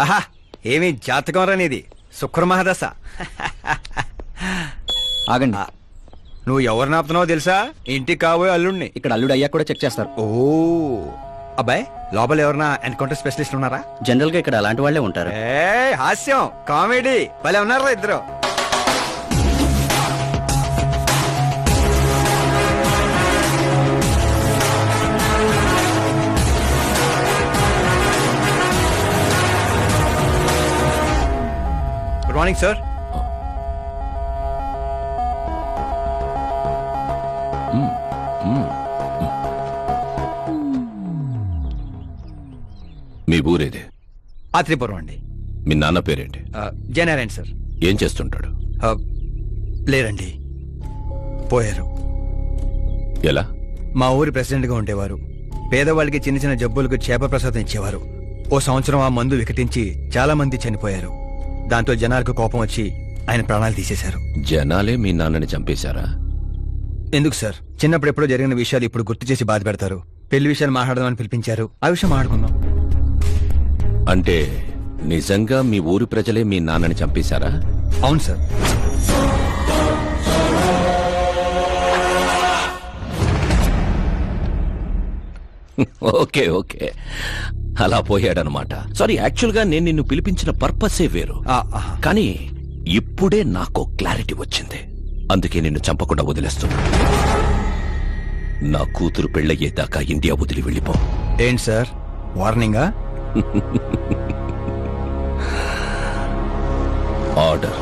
ఆహా, ఏమి జాతకం రానిది, శుక్రమహాదశ. ఆగండి. నువ్వు ఎవరిని ఆపుతున్నావో తెలుసా? ఇంటికి కాబోయే అల్లుడిని. ఇక్కడ అల్లుడు అయ్యా కూడా చెక్ చేస్తారు. ఓ అబ్బాయి, లోపల ఎవరన్నా ఎన్కౌంటర్ స్పెషలిస్ట్ ఉన్నారా? జనరల్ గా ఇక్కడ అలాంటి వాళ్ళే ఉంటారు. ఏ హాస్యం, కామెడీ భలే ఉన్నారా ఇద్దరు. Good morning sir. మీ ఊరేది? ఆత్రిపురం అండి. మీ నాన్న పేరేంటి? జయనారాయణ సార్. ఏం చేస్తుంటాడు? లేరండి, పోయారు. ఎలా? మా ఊరి ప్రెసిడెంట్గా ఉండేవారు. పేదవాళ్ళకి చిన్న చిన్న జబ్బులకు చేప ప్రసాదం ఇచ్చేవారు. ఓ సంవత్సరం ఆ మందు వికటించి చాలా మంది చనిపోయారు. దాంతో జనాలకు కోపం వచ్చి ఆయన ప్రాణాలు తీసేశారు. జనాలే మీ నాన్నని చంపేశారా? ఎందుకు సార్, చిన్నప్పుడు ఎప్పుడో జరిగిన విషయాలు ఇప్పుడు గుర్తు చేసి బాధ పెడతారు. పెళ్లి విషయాలు మాట్లాడదామని పిలిపించారు, ఆ విషయం మాట్లాడుకుందాం. అంటే నిజంగా మీ ఊరి ప్రజలే మీ నాన్నని చంపేశారా? అవును సార్. ఓకే ఓకే, అలా పోయాడనమాట. సారీ, యాక్చువల్ గా నేను నిన్ను పిలిపించిన పర్పసే వేరు. కానీ ఇప్పుడే నాకు క్లారిటీ వచ్చింది. అందుకే నిన్ను చంపకుండా వదిలేస్తున్నా. నా కూతురు పెళ్ళయ్యేదాకా ఇండియా వదిలి వెళ్ళిపో. ఏంటి సార్, వార్నింగా? ఆర్డర్.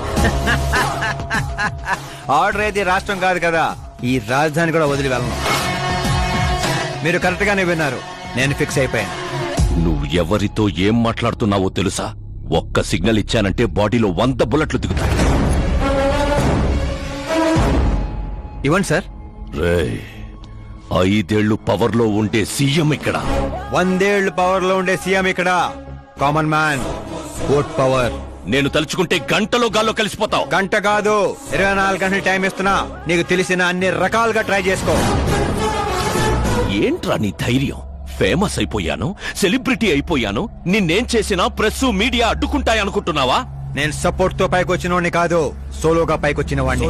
ఆర్డర్ అయితే రాష్ట్రం కాదు కదా, ఈ రాజధాని కూడా వదిలి వెళ్ళను. మీరు కరెక్ట్ గానే విన్నారు, నేను ఫిక్స్ అయిపోయాను. నువ్వు ఎవరితో ఏం మాట్లాడుతున్నావో తెలుసా? ఒక్క సిగ్నల్ ఇచ్చానంటే బాడీలో 100 బుల్లెట్లు దిగుతాయి. ఇవ్వండి సార్. రేయ్, 5 ఏళ్లు పవర్ లో ఉండే సీఎం ఇక్కడ. 100 ఏళ్లు పవర్ లో ఉండే సీఎం ఇక్కడ. Common man, vote power. నేను తలుచుకుంటే గంటలో గాల్లో కలిసిపోతావు. గంట కాదు, 24 గంటలు టైం ఇస్తున్నా. నీకు తెలిసిన అన్ని రకాలుగా ట్రై చేసుకో. ఏంట్రా నీ ధైర్యం? ఫేమస్ అయిపోయాను, సెలబ్రిటీ అయిపోయాను, నిన్నేం చేసినా ప్రెస్ మీడియా అడ్డుకుంటాయనుకుంటున్నావా? నేను సపోర్ట్ తో పైకి వచ్చిన కాదు, సోలోగా పైకి వచ్చిన వాడిని.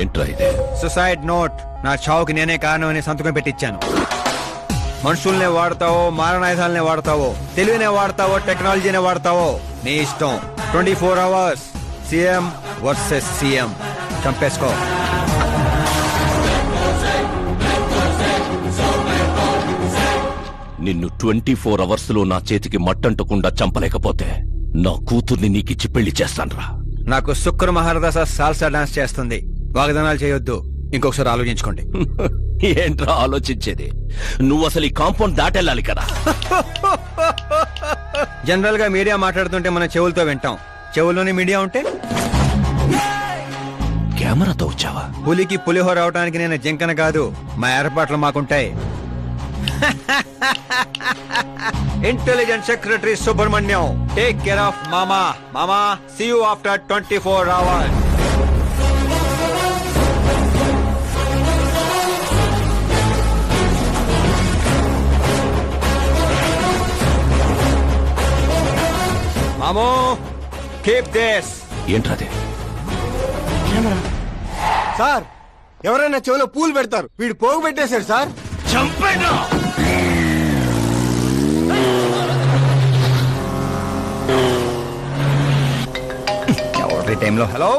ఏంట్రా ఇదే? Suicide note. నా చావుకి నేనే కారణం అని సంతకం పెట్టించాను. మనుషుల్నే వాడతావో, మారణాయుధాలనే వాడతావో, తెలివినే వాడతావో, టెక్నాలజీనే వాడతావో, నీ ఇష్టం. 24 అవర్స్ సీఎం వర్సెస్ సీఎం. చంపేసుకో. నిన్ను 24 అవర్స్ లో నా చేతికి మట్టంటకుండా చంపలేకపోతే నా కూతుర్ని నీకిచ్చి పెళ్లి చేస్తాన్రా. నాకు శుక్ర మహారదశ సాల్సా డాన్స్ చేస్తుంది. వాగ్దానాలు చేయొద్దు, ఇంకొకసారి ఆలోచించుకోండి. ఏంట్రా ఆలోచించేది? నువ్వు అసలు ఈ కాంపౌండ్ దాటెళ్ళాలి కదా. జనరల్ గా మీడియా మాట్లాడుతుంటే మన చెవులతో వింటాం, చెవుల్లోనే మీడియా ఉంటే? కెమెరాతో వచ్చావా? పులికి పులిహోర అవడానికి నేను జింకన కాదు, మా ఏర్పాట్లు మాకుంటాయి. Intelligence secretary Subrahmanyam, take care of మామా. మామా, సీ యూ ఆఫ్టర్ 24 అవర్స్. మామో, కీప్ దిస్. ఏంట్రాదే? సార్, ఎవరైనా చెవిలో పూలు పెడతారు, వీడు పోగు పెట్టేశాడు సార్. చంపేనా? ఎవరి టైంలో? Hello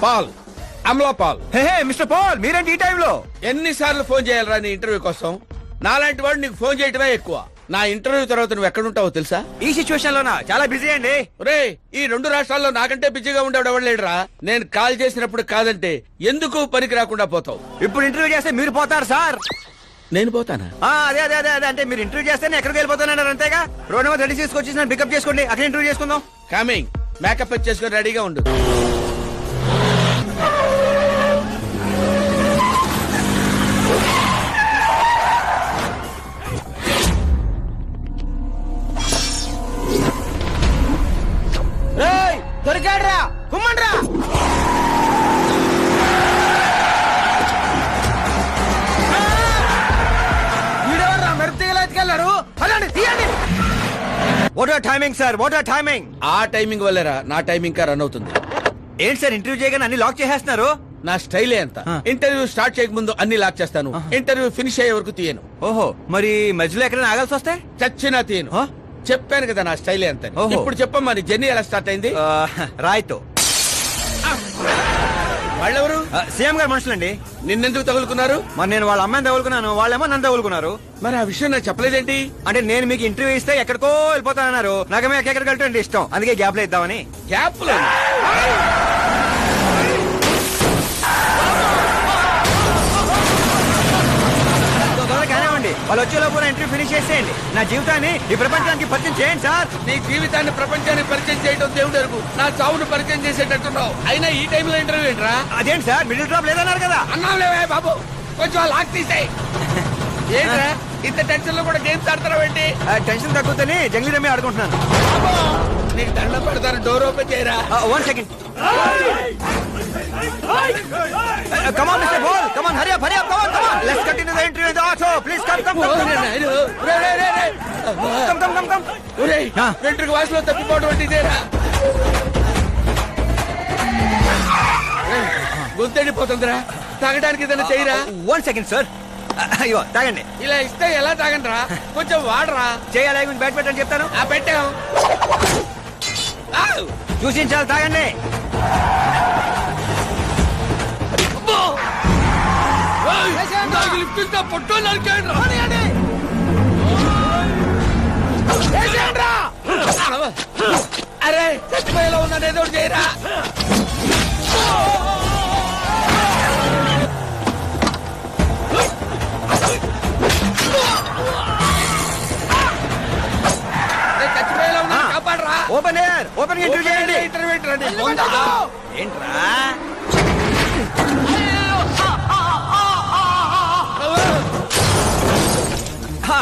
Paul, Amala Paul. Hey mister Paul, మీరేంటి ఈ టైంలో? ఎన్నిసార్లు ఫోన్ చేయాలరా నీ ఇంటర్వ్యూ కోసం? నాలాంటి వాడు నీకు ఫోన్ చేయటమే ఎక్కువ. నా ఇంటర్వ్యూ తర్వాత నువ్వు ఎక్కడుంటావో తెలుసా? ఈ సిచ్యువేషన్ లోనా? చాలా బిజీ అండి. రే, ఈ 2 రాష్ట్రాల్లో నాకంటే బిజీగా ఉండేవాడు ఎవడలేడురా. నేను కాల్ చేసినప్పుడు కాదంటే ఎందుకు పనికి రాకుండా పోతావు? ఇప్పుడు ఇంటర్వ్యూ చేస్తే మీరు పోతారు సార్. నేను పోతానా? అదే అదే అదే అదే అంటే మీరు ఇంటర్వ్యూ చేస్తే నేను ఎక్కడికి వెళ్ళిపోతానన్నారు అంతేగా. రోడ్ నెంబర్ 36 వచ్చేసి నన్ను పికప్ చేసుకోండి, అక్కడ ఇంటర్వ్యూ చేసుకుందాం. కమింగ్. మేకప్ చేసుకొని రెడీగా ఉండు. దొరికాడ్రా, కుమ్మండ్రా. What are timing sir, what are timing? ఆ టైమింగ్ వల్లేరా నా టైమింగ్ కా రన్ అవుతుంది. ఏంటి సార్ ఇంటర్వ్యూ చేయగానే అన్ని లాక్ చేసేస్తున్నారు? నా స్టైలే అంత. ఇంటర్వ్యూ స్టార్ట్ చేయక ముందు అన్ని లాక్ చేస్తాను, ఇంటర్వ్యూ ఫినిష్ అయ్యే వరకు తీయను. ఓహో, మరి మధ్యలో ఎక్కడైనా ఆగాల్సి వస్తే? చచ్చినా తీయను. ఆ? చెప్పాను కదా నా స్టైలే అంత. ఓహో. ఇప్పుడు చెప్పమ్మా నీ జర్నీ ఎలా స్టార్ట్ అయింది? రాయ్తో. వాళ్ళెవరు? సీఎం గారు మనుషులండి. నిన్నెందుకు తగులుకున్నారు? మరి నేను వాళ్ళ అమ్మాయిని తగులుకున్నాను, వాళ్ళేమో నన్ను తగులుకున్నారు. మరి ఆ విషయం నాకు చెప్పలేదేంటి? అంటే నేను మీకు ఇంటర్వ్యూ ఇస్తే ఎక్కడికో వెళ్ళిపోతానన్నారు, నాకేమో ఎక్కడికి వెళ్ళటం ఇష్టం, అందుకే గ్యాప్ లో ఇద్దామని. గ్యాప్ లో కానివ్వండి, వాళ్ళు వచ్చేలోపు ఇంటర్వ్యూ ఫినిష్ చేసేయండి. నా జీవితాన్ని ఈ ప్రపంచానికి పరిచయం చేయండి సార్. నీ జీవితాన్ని ప్రపంచానికి పరిచయం చేయడం దేవుడు ఎరుగు. నా చావును పరిచయం చేసేటట్టున్నావు. అయినా ఈ టైంలో ఇంటర్వ్యూ ఏంట్రా? అదేంటి సార్, మిడిల్ డ్రాప్ లేదన్నారు కదా? అన్నావులేవే బాబు, కొంచెం ఆ లాక్ తీసేయ్. ఏంట్రా ఇంత టెన్షన్ లో కూడా గేమ్స్ ఆడతావు ఏంటి? టెన్షన్ తగ్గుతుంది, జంగ్లీ రమ్మి ఆడుకుంటున్నాను. నీకు దండం పెడతాను, డోర్ ఓపెన్ చేయరా. 1 second. Come on, Mr. Ball. Come on, hurry up, come on. Let's continue the interview in the auto. Please come. Come. ఒరేయ్, వెంట్రుక వాసులో తప్పిపోవడం అంటే ఇదేరా? గుంతెండిపోతుందిరా, తాగడానికి ఏదైనా చేయరా. 1 second, sir. అయ్యో, తాగండి. ఇలా ఇస్తే ఎలా తాగండిరా? కొంచెం వాడరా. చేయాలి, బ్యాట్ పెట్టని చెప్తాను. పెట్టాం. చూసించాలి, తాగండి. లిఫ్ట్ ఇస్తా పొట్టో నరికేయండిరా. అరే చచ్చిపోయేలా ఉన్నాను, ఏదో ఒకటి చేయరా. చచ్చిపోయేలా ఉన్నాను, కాపాడరా. ఓపెన్ ఎయిర్, ఓపెన్ ఇంటర్వ్యూ చేయండి. ఇంటర్వ్యూ ఏంట్రా?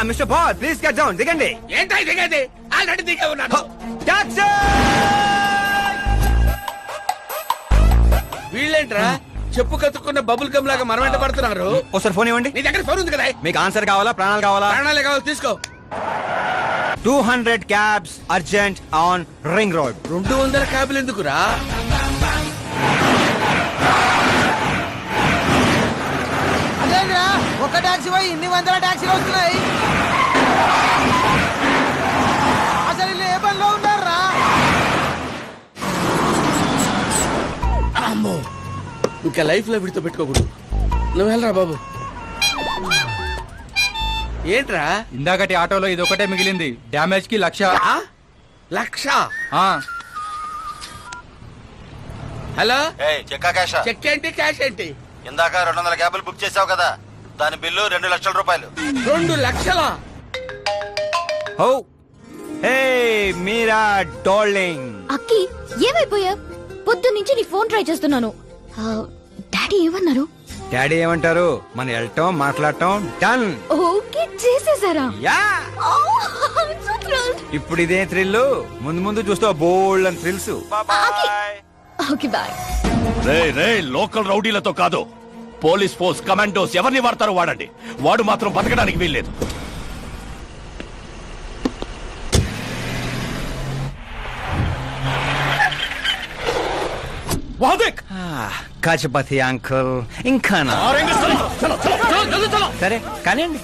Mister ball, please get down. దిగండి. ఏంటో దిగేది? ఆల్రెడీ దిగే ఉన్నాను. టాక్సీ! వీళ్ళేంట్రా చెప్పు కతుక్కున్న బబుల్ గమ్ లాగా మన వెంట పడుతున్నారు? ఒకసారి ఫోన్ ఇవ్వండి. నీ దగ్గర ఫోన్ ఉంది కదా? మీకు ఆన్సర్ కావాలా, ప్రాణాలు కావాలా? ప్రాణాలే కావాలి, తీసుకో. 200 cabs urgent on ring road. 200 క్యాబులు ఎందుకురా? అదేంద్రా, ఒక టాక్సీ పోయి ఇన్ని వందల టాక్సీలు వస్తున్నాయి. అసలు వీళ్ళు ఏ పనిలో ఉన్నారా? అమ్మో, ఇంకా లైఫ్ లో విడితో పెట్టుకోకూడదు. నువ్వు వెళ్ళరా బాబు. ఏంట్రా? ఇందాకటి ఆటోలో ఇది ఒకటే మిగిలింది, డ్యామేజ్ కి 1,00,000. 1,00,000? హలో, చెక్కా క్యాష్ చెక్ ఏంటి, క్యాష్ ఏంటి? ఇందాక 200 క్యాబులు బుక్ చేసావు కదా, దాని బిల్లు 2 లక్షల రూపాయలు. 2 లక్షలా? హో హే మీరా డార్లింగ్. అక్కి ఏమైపోయా? పొద్దున్నుంచి నీ ఫోన్ ట్రై చేస్తున్నాను. డాడీ ఏమన్నారు? డాడీ ఏమంటారు? మనం వెళ్ళటం, మాట్లాడటం డన్. ఓకే చేసేసారా? Yeah, Oh, I'm so thrilled. ఇప్పుడు ఇదే థ్రిల్, ముందు ముందు చూస్తావు బోల్డ్ అని థ్రిల్స్. Okay bye. రే లోకల్ రౌడీలతో కాదు, పోలీస్ ఫోర్స్, కమాండోస్ ఎవరిని వాడతారో వాడండి. వాడు మాత్రం బతకడానికి వీల్లేదు. కాచపతి అంకుల్ ఇంకా నా. సరే కానివ్వండి.